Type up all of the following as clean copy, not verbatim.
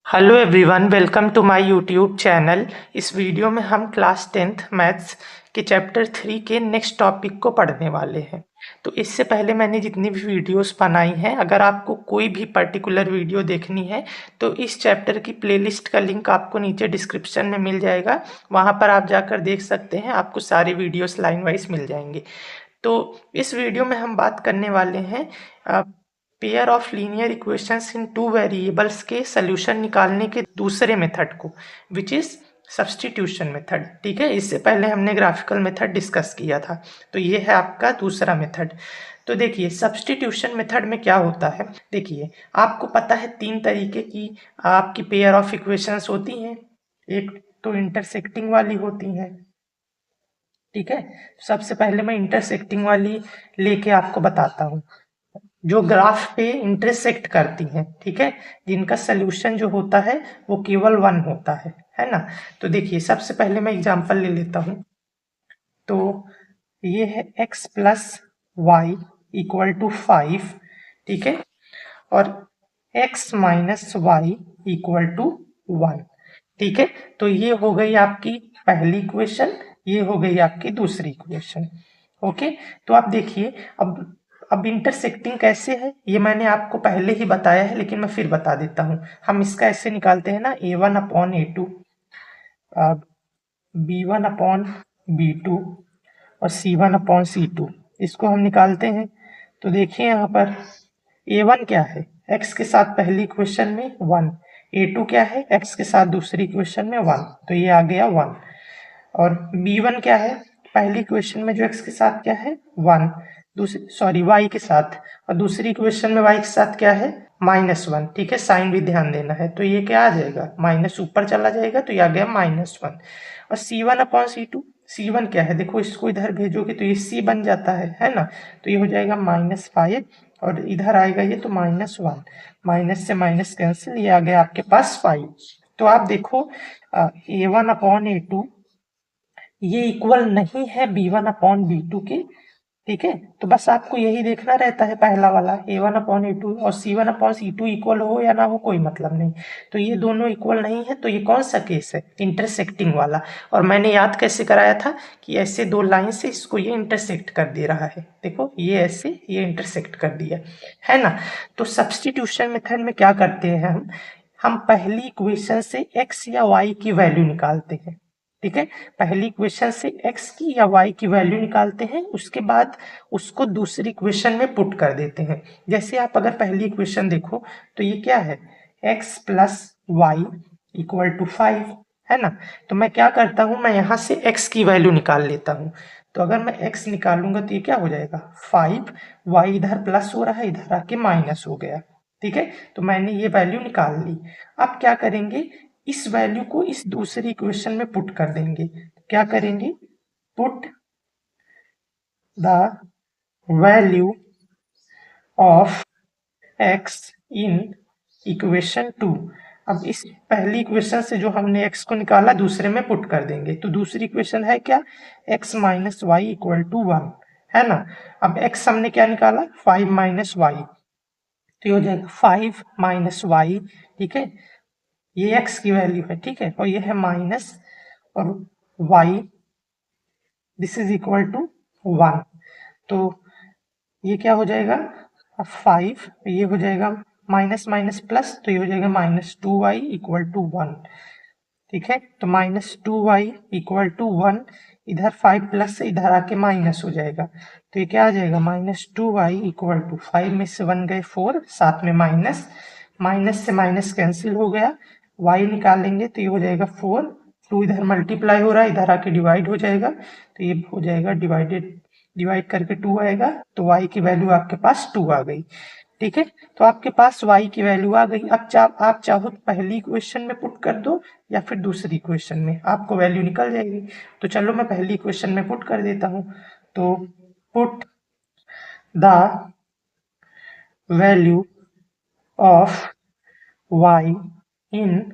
Hello everyone, welcome to my YouTube channel. इस video में हम क्लास 10th मैथ्स के चैप्टर 3 के नेक्स्ट टॉपिक को पढ़ने वाले हैं। तो इससे पहले मैंने जितनी भी वीडियोस बनाई हैं, अगर आपको कोई भी पर्टिकुलर वीडियो देखनी है तो इस चैप्टर की प्लेलिस्ट का लिंक आपको नीचे डिस्क्रिप्शन में मिल जाएगा। वहाँ पर आप जाकर देख सकते हैं, आपको सारे वीडियोस लाइन वाइज मिल जाएंगे। तो इस वीडियो में हम बात करने वाले हैं pair of linear equations in two variables के सोल्यूशन निकालने के दूसरे मेथड को, विच इज सब्स्टिट्यूशन मेथड। ठीक है, इससे पहले हमने ग्राफिकल मेथड डिस्कस किया था, तो ये है आपका दूसरा मेथड। तो देखिए, सब्स्टिट्यूशन मेथड में क्या होता है। देखिए, आपको पता है तीन तरीके की आपकी पेयर ऑफ इक्वेशंस होती हैं। एक तो इंटरसेक्टिंग वाली होती है। ठीक है, सबसे पहले मैं इंटरसेक्टिंग वाली लेके आपको बताता हूँ, जो ग्राफ पे इंटरसेक्ट करती हैं। ठीक है, जिनका सोल्यूशन जो होता है वो केवल वन होता है ना। तो देखिए, सबसे पहले मैं एग्जांपल ले लेता हूँ। तो ये है x plus y equal to 5। ठीक है, और x minus y equal to 1। ठीक है, तो ये हो गई आपकी पहली इक्वेशन, ये हो गई आपकी दूसरी इक्वेशन। ओके, तो आप देखिए, अब इंटरसेक्टिंग कैसे है ये मैंने आपको पहले ही बताया है, लेकिन मैं फिर बता देता हूँ। हम इसका ऐसे निकालते हैं ना, a1/a2, b1/b2 और c1/c2, इसको हम निकालते हैं। तो देखिए यहाँ पर a1 क्या है, x के साथ पहली इक्वेशन में 1, a2 क्या है, x के साथ दूसरी इक्वेशन में 1, तो ये आ गया 1। और b1 क्या है, पहली इक्वेशन में जो x के साथ क्या है 1, दूसरी सॉरी y के साथ, और दूसरी इक्वेशन में y के साथ क्या है -1। ठीक है, साइन भी ध्यान देना है। तो ये क्या आ जाएगा, माइनस ऊपर चला जाएगा, तो ये आ गया -1। और c1/c2, c1 क्या है, देखो इसको इधर भेजोगे तो ये c बन जाता है ना। तो ये हो जाएगा -5, और इधर आएगा ये तो -1, माइनस से माइनस कैंसिल, ये आ गया आपके पास 5। तो आप देखो, a1/a2 ये इक्वल नहीं है b1/b2 के। ठीक है, तो बस आपको यही देखना रहता है, पहला वाला a1/a2 और c1/c2 इक्वल हो या ना हो कोई मतलब नहीं। तो ये दोनों इक्वल नहीं है, तो ये कौन सा केस है, इंटरसेक्टिंग वाला। और मैंने याद कैसे कराया था कि ऐसे दो लाइन से इसको ये इंटरसेक्ट कर दे रहा है। देखो, ये ऐसे ये इंटरसेक्ट कर दिया है ना। तो सब्स्टिट्यूशन मेथड में क्या करते हैं हम पहली इक्वेशन से x या y की वैल्यू निकालते हैं। ठीक है, पहली इक्वेशन से x की या y की वैल्यू निकालते हैं, उसके बाद उसको दूसरी इक्वेशन में पुट कर देते हैं। जैसे आप अगर पहली इक्वेशन देखो तो ये क्या है, x plus y equal to 5, है ना। तो मैं क्या करता हूँ, मैं यहाँ से x की वैल्यू निकाल लेता हूँ। तो अगर मैं x निकालूंगा तो ये क्या हो जाएगा 5, y इधर प्लस हो रहा है, इधर आके माइनस हो गया। ठीक है, तो मैंने ये वैल्यू निकाल ली। अब क्या करेंगे, इस वैल्यू को इस दूसरी इक्वेशन में पुट कर देंगे। क्या करेंगे, put the value of x in equation 2। अब इस पहली इक्वेशन से जो हमने x को निकाला दूसरे में पुट कर देंगे। तो दूसरी इक्वेशन है क्या, x minus y equal to 1, है ना। अब x हमने क्या निकाला 5 माइनस वाई, तो ये हो जाएगा 5 माइनस वाई। ठीक है, ये x की वैल्यू है। ठीक है, और ये है माइनस, और y this is equal to 1। तो ये क्या हो जाएगा, 5, ये हो जाएगा माइनस माइनस प्लस, तो ये हो जाएगा -2y इक्वल टू 1। ठीक है, तो -2y इक्वल टू 1, इधर 5 प्लस से इधर आके माइनस हो जाएगा। तो ये क्या आ जाएगा, -2y इक्वल टू 5 में से 1 गए 4, साथ में माइनस, माइनस से माइनस कैंसिल हो गया, y निकालेंगे तो ये हो जाएगा 4, 2 इधर मल्टीप्लाई हो रहा है, इधर आके डिवाइड हो जाएगा, तो ये हो जाएगा डिवाइड करके 2 आएगा, तो y की वैल्यू आपके पास 2 आ गई। ठीक है, तो आपके पास y की वैल्यू आ गई। अब आप चाहो तो पहली इक्वेशन में पुट कर दो या फिर दूसरी इक्वेशन में, आपको वैल्यू निकल जाएगी। तो चलो मैं पहली इक्वेशन में पुट कर देता हूँ। तो put the value of y in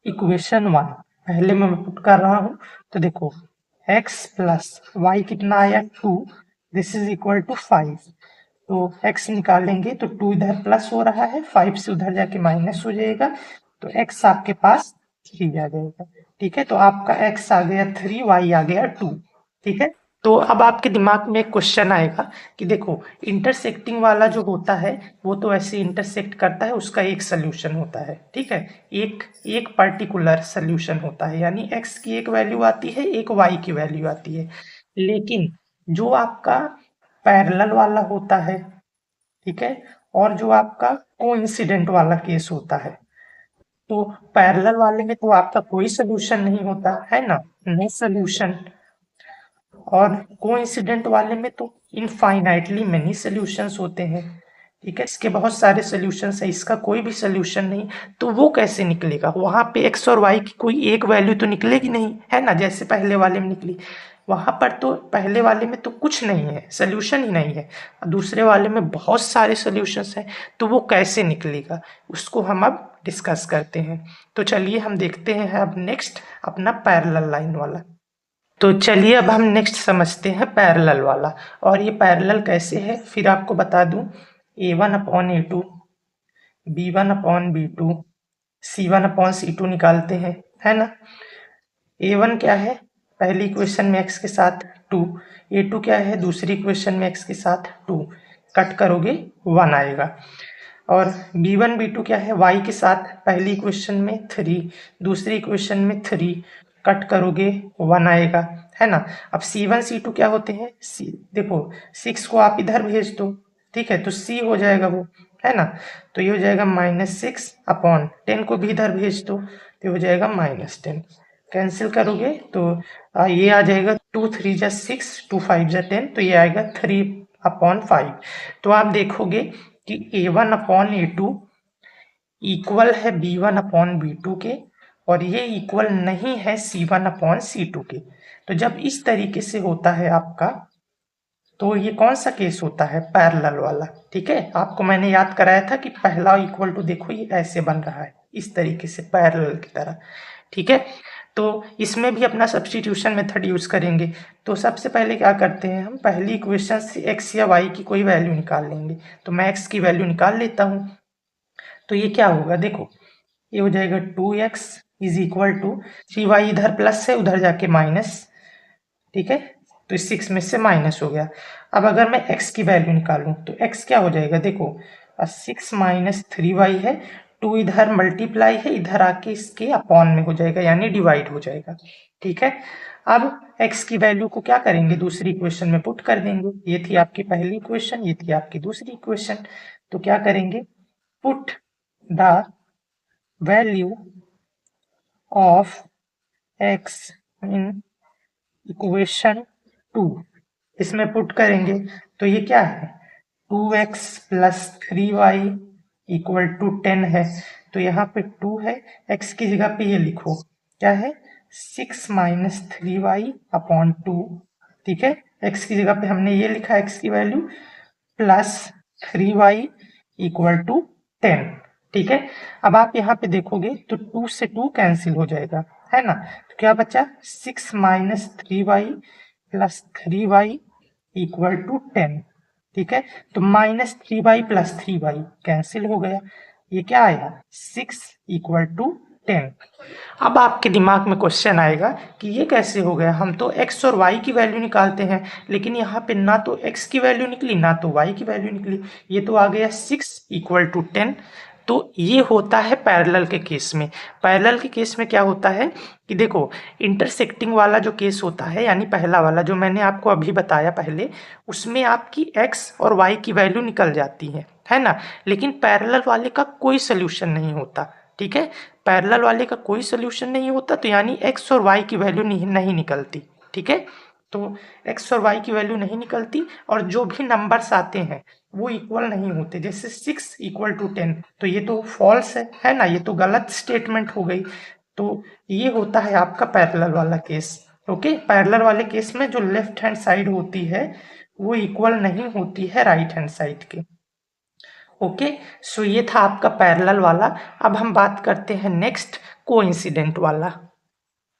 equation 1, पहले मैं पुट कर रहा हूँ। तो देखो, x प्लस वाई कितना आया 2, दिस इज इक्वल टू 5, तो x निकालेंगे तो 2 इधर प्लस हो रहा है, 5 से उधर जाके माइनस हो जाएगा, तो x आपके पास 3 आ जाएगा। ठीक है, तो आपका x आ गया 3, y आ गया 2। ठीक है, तो अब आपके दिमाग में एक क्वेश्चन आएगा कि देखो इंटरसेक्टिंग वाला जो होता है वो तो ऐसे इंटरसेक्ट करता है, उसका एक सोल्यूशन होता है। ठीक है, एक एक पर्टिकुलर सोल्यूशन होता है, यानी x की एक वैल्यू आती है, एक y की वैल्यू आती है। लेकिन जो आपका पैरेलल वाला होता है, ठीक है, और जो आपका कोइंसिडेंट वाला केस होता है, तो पैरेलल वाले में तो आपका कोई सोल्यूशन नहीं होता है ना, नो सोल्यूशन। और कोइंसिडेंट वाले में तो इनफाइनाइटली मेनी सॉल्यूशंस होते हैं। ठीक है, इसके बहुत सारे सॉल्यूशंस है, इसका कोई भी सॉल्यूशन नहीं, तो वो कैसे निकलेगा? वहां पे एक्स और वाई की कोई एक वैल्यू तो निकलेगी नहीं, है ना, जैसे पहले वाले में निकली। वहां पर तो पहले वाले में तो कुछ नहीं है, सोल्यूशन ही नहीं है, दूसरे वाले में बहुत सारे सॉल्यूशंस हैं, तो वो कैसे निकलेगा उसको हम अब डिस्कस करते हैं। तो चलिए हम देखते हैं अब नेक्स्ट अपना पैरेलल लाइन वाला। तो चलिए अब हम नेक्स्ट समझते हैं पैरेलल वाला। और ये पैरेलल कैसे है फिर आपको बता दूं, A1/A2, B1/B2, C1/C2 निकालते हैं, है ना। A1 क्या है, पहली इक्वेशन में x के साथ 2, A2 क्या है, दूसरी इक्वेशन में x के साथ 2, कट करोगे 1 आएगा। और B1/B2 क्या है, y के साथ पहली इक्वेशन में 3, दूसरी इक्वेशन में 3, कट करोगे 1 आएगा, है ना। अब C1 C2 क्या होते हैं, देखो 6 को आप इधर भेज दो, ठीक है, तो C हो जाएगा वो, है ना। तो ये हो जाएगा -6/10 को भी इधर भेज दो, तो हो जाएगा -10। कैंसिल करोगे तो ये आ जाएगा 2 3 जा 6, 2 5 जा 10, तो ये आएगा 3/5। तो आप देखोगे कि A1/A2 इक्वल है B1/B2 के, और ये इक्वल नहीं है C1/C2 के। तो जब इस तरीके से होता है आपका, तो ये कौन सा केस होता है, पैरेलल वाला। ठीक है, आपको मैंने याद कराया था कि पहला इक्वल टू देखो ये ऐसे बन रहा है, इस तरीके से पैरेलल की तरह। ठीक है, तो इसमें भी अपना सब्स्टिट्यूशन मेथड यूज करेंगे। तो सबसे पहले क्या करते हैं, हम पहली इक्वेशन से x या y की कोई वैल्यू निकाल लेंगे। तो मैं x की वैल्यू निकाल लेता हूँ। तो ये क्या होगा, देखो ये हो जाएगा 2x is equal to 3y, इधर प्लस है उधर जाके माइनस। ठीक है, तो इस 6 में से माइनस हो गया। अब अगर मैं x की वैल्यू निकालूं तो x क्या हो जाएगा, देखो 6 - 3y है, 2 इधर मल्टीप्लाई है, इधर आके इसके अपॉन में हो जाएगा, यानी डिवाइड हो जाएगा। ठीक है, अब x की वैल्यू को क्या करेंगे, दूसरी इक्वेशन में पुट कर देंगे। ये थी आपकी पहली इक्वेशन, ये थी आपकी दूसरी इक्वेशन। तो क्या करेंगे, put the value of x in equation 2, इसमें पुट करेंगे। तो ये क्या है, 2x + 3y = 10 है। तो यहाँ पे 2 है, x की जगह पे ये लिखो क्या है, 6 - 3y/2। ठीक है, x की जगह पे हमने ये लिखा, x की वैल्यू प्लस 3y = 10। ठीक है, अब आप यहाँ पे देखोगे तो 2 से 2 कैंसिल हो जाएगा, है ना। तो क्या बचा, 6 - 3y + 3y = 10। ठीक है, तो -3y + 3y कैंसिल हो गया, ये क्या आया, 6 = 10। अब आपके दिमाग में क्वेश्चन आएगा कि ये कैसे हो गया, हम तो x और y की वैल्यू निकालते हैं, लेकिन यहाँ पे ना तो x की वैल्यू निकली ना तो y की वैल्यू निकली, ये तो आ गया 6 = 10। तो ये होता है पैरेलल के केस में। पैरेलल के केस में क्या होता है कि देखो इंटरसेक्टिंग वाला जो केस होता है, यानी पहला वाला जो मैंने आपको अभी बताया पहले, उसमें आपकी x और y की वैल्यू निकल जाती है ना। लेकिन पैरेलल वाले का कोई सोल्यूशन नहीं होता। ठीक है, पैरेलल वाले का कोई सोल्यूशन नहीं होता, तो यानी x और y की वैल्यू नहीं निकलती। ठीक है, तो x और y की वैल्यू नहीं निकलती, और जो भी नंबर्स आते हैं वो इक्वल नहीं होते। जैसे 6 = 10, तो ये तो फॉल्स है ना, ये तो गलत स्टेटमेंट हो गई। तो ये होता है आपका पैरेलल वाला केस। ओके, पैरेलल वाले केस में जो लेफ्ट हैंड साइड होती है वो इक्वल नहीं होती है राइट हैंड साइड के। ओके, सो ये था आपका पैरेलल वाला। अब हम बात करते हैं नेक्स्ट कोइंसिडेंट वाला।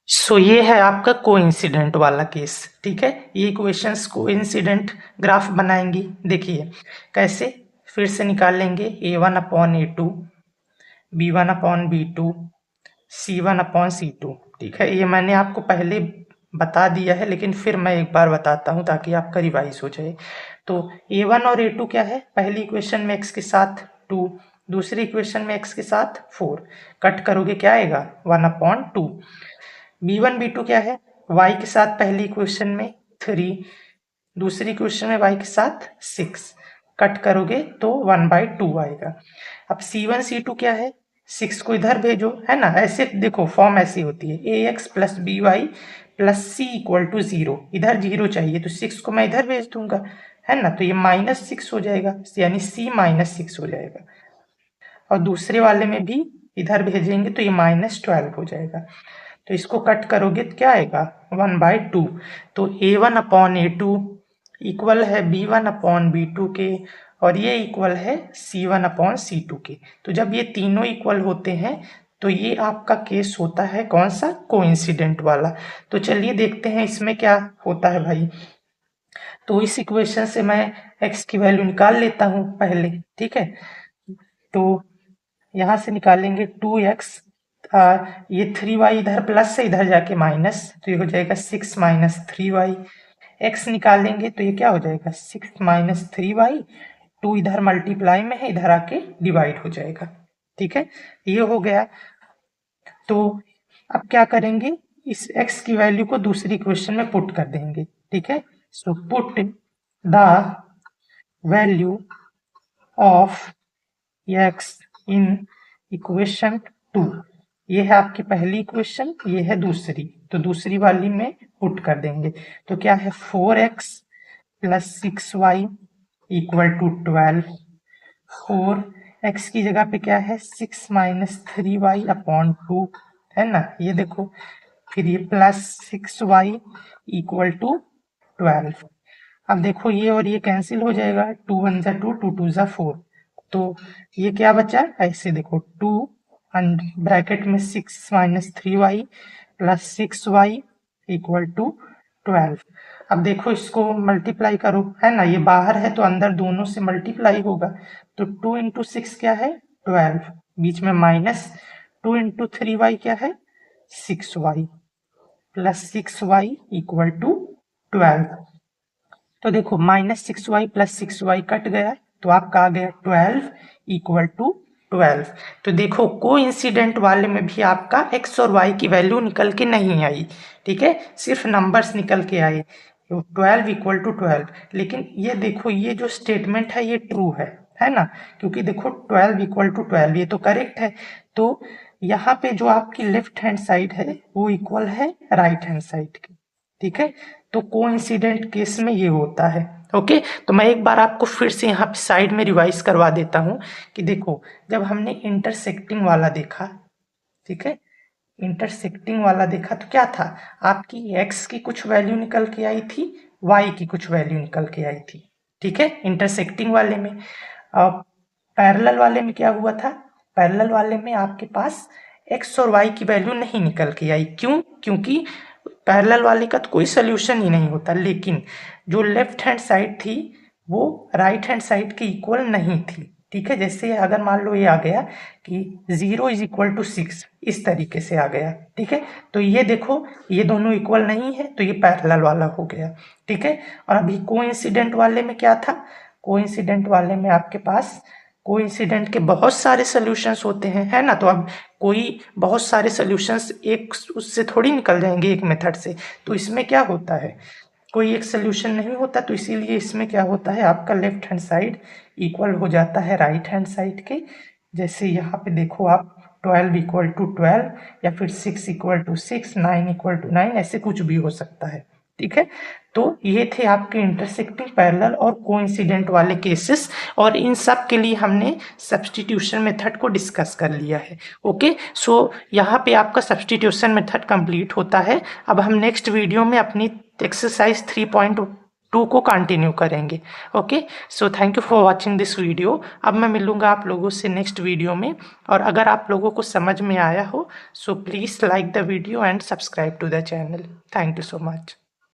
सो ये है आपका कोइंसिडेंट वाला केस। ठीक है, ये इक्वेशंस कोइंसिडेंट ग्राफ बनाएंगी। देखिए कैसे, फिर से निकाल लेंगे A1/A2, B1/B2, C1/C2। ठीक है, ये मैंने आपको पहले बता दिया है, लेकिन फिर मैं एक बार बताता हूँ ताकि आपका रिवाइज हो जाए। तो A1 और A2 क्या है, पहली इक्वेशन में x के साथ 2, दूसरी इक्वेशन में x के साथ 4, कट करोगे क्या आएगा 1/2। B1 B2 क्या है, y के साथ पहली इक्वेशन में 3, दूसरी इक्वेशन में y के साथ 6, कट करोगे तो 1/2 आएगा। अब C1 C2 क्या है, 6 को इधर भेजो, है ना, ऐसे देखो फॉर्म ऐसी होती है ax plus by plus c equal to 0, इधर 0 चाहिए तो 6 को मैं इधर भेज दूंगा, है ना, तो ये -6 हो जाएगा, यानी c -6 हो जाएगा। और दूसरे वाले में भी इधर भेजेंगे तो ये -12 हो जाएगा। तो इसको कट करोगे तो क्या आएगा 1/2। तो A1/A2 इक्वल है B1/B2 के, और ये इक्वल है C1/C2 के। तो जब ये तीनों इक्वल होते हैं तो ये आपका केस होता है कौन सा, कोइंसिडेंट वाला। तो चलिए देखते हैं इसमें क्या होता है भाई। तो इस इक्वेशन से मैं x की वैल्यू निकाल लेता हूँ पहले। ठीक है, तो यहाँ से निकालेंगे 2x, ये 3y इधर प्लस है, इधर जाके माइनस, तो ये हो जाएगा 6 - 3y। x निकालेंगे तो ये क्या हो जाएगा 6 - 3y, 2 इधर मल्टीप्लाई में है, इधर आके डिवाइड हो जाएगा। ठीक है, ये हो गया। तो अब क्या करेंगे, इस x की वैल्यू को दूसरी इक्वेशन में पुट कर देंगे। ठीक है, so put the value of x in equation 2। ये है आपकी पहली इक्वेशन, ये है दूसरी, तो दूसरी वाली में पुट कर देंगे। तो क्या है 4x plus 6y equal to 12। 4x की जगह पे क्या है 6 - 3y/2, है ना, ये देखो, फिर ये प्लस 6y इक्वल टू 12। अब देखो ये और ये कैंसिल हो जाएगा, 2 1 जा 2, 2 2 जा 4, तो ये क्या बचा, ऐसे देखो 2 ब्रैकेट में 6 - 3y plus 6y equal to 12। अब देखो इसको मल्टीप्लाई करो, है ना, ये बाहर है तो अंदर दोनों से मल्टीप्लाई होगा, तो 2 × 6 क्या है 12, बीच में माइनस, 2 × 3y क्या है 6y plus 6y equal to 12। तो देखो -6y प्लस 6y कट गया, तो आपका आ गया 12 इक्वल टू 12। तो देखो कोइंसिडेंट वाले में भी आपका x और y की वैल्यू निकल के नहीं आई। ठीक है, सिर्फ नंबर्स निकल के आए, 12 इक्वल टू 12। लेकिन ये देखो ये जो स्टेटमेंट है ये ट्रू है ना, क्योंकि देखो 12 इक्वल टू 12 ये तो करेक्ट है। तो यहाँ पे जो आपकी लेफ्ट हैंड साइड है वो इक्वल है राइट हैंड साइड की। ठीक है, तो कोइंसिडेंट केस में ये होता है। ओके, तो मैं एक बार आपको फिर से यहाँ पे साइड में रिवाइज करवा देता हूँ कि देखो जब हमने इंटरसेक्टिंग वाला देखा, ठीक है, इंटरसेक्टिंग वाला देखा तो क्या था, आपकी x की कुछ वैल्यू निकल के आई थी, y की कुछ वैल्यू निकल के आई थी। ठीक है, इंटरसेक्टिंग वाले में। अब पैरेलल वाले में क्या हुआ था, पैरेलल वाले में आपके पास x और y की वैल्यू नहीं निकल के आई। क्यों, क्योंकि पैरेलल वाले का तो कोई सोल्यूशन ही नहीं होता, लेकिन जो लेफ्ट हैंड साइड थी वो राइट हैंड साइड के इक्वल नहीं थी। ठीक है, जैसे अगर मान लो ये आ गया कि 0 = 6, इस तरीके से आ गया। ठीक है, तो ये देखो ये दोनों इक्वल नहीं है, तो ये पैरेलल वाला हो गया। ठीक है, और अभी कोइंसिडेंट वाले में क्या था, कोइंसिडेंट वाले में आपके पास कोइंसिडेंट के बहुत सारे सॉल्यूशंस होते हैं, है ना, तो अब कोई बहुत सारे सॉल्यूशंस एक उससे थोड़ी निकल जाएंगे एक मेथड से। तो इसमें क्या होता है, कोई एक सोल्यूशन नहीं होता, तो इसीलिए इसमें क्या होता है आपका लेफ्ट हैंड साइड इक्वल हो जाता है राइट हैंड साइड के। जैसे यहाँ पे देखो आप 12 इक्वल टू 12, या फिर 6 इक्वल टू 6, 9 इक्वल टू 9, ऐसे कुछ भी हो सकता है। ठीक है, तो ये थे आपके इंटरसेक्टिंग, पैरेलल और कोइंसिडेंट वाले केसेस, और इन सब के लिए हमने सब्स्टिट्यूशन मेथड को डिस्कस कर लिया है। ओके, सो यहाँ पे आपका सब्स्टिट्यूशन मेथड कंप्लीट होता है। अब हम नेक्स्ट वीडियो में अपनी एक्सरसाइज 3.2 2 को कंटिन्यू करेंगे। Okay, so thank you for watching this video. अब मैं मिलूँगा आप लोगों से नेक्स्ट वीडियो में, और अगर आप लोगों को समझ में आया हो so please like the video and subscribe to the channel. Thank you so much.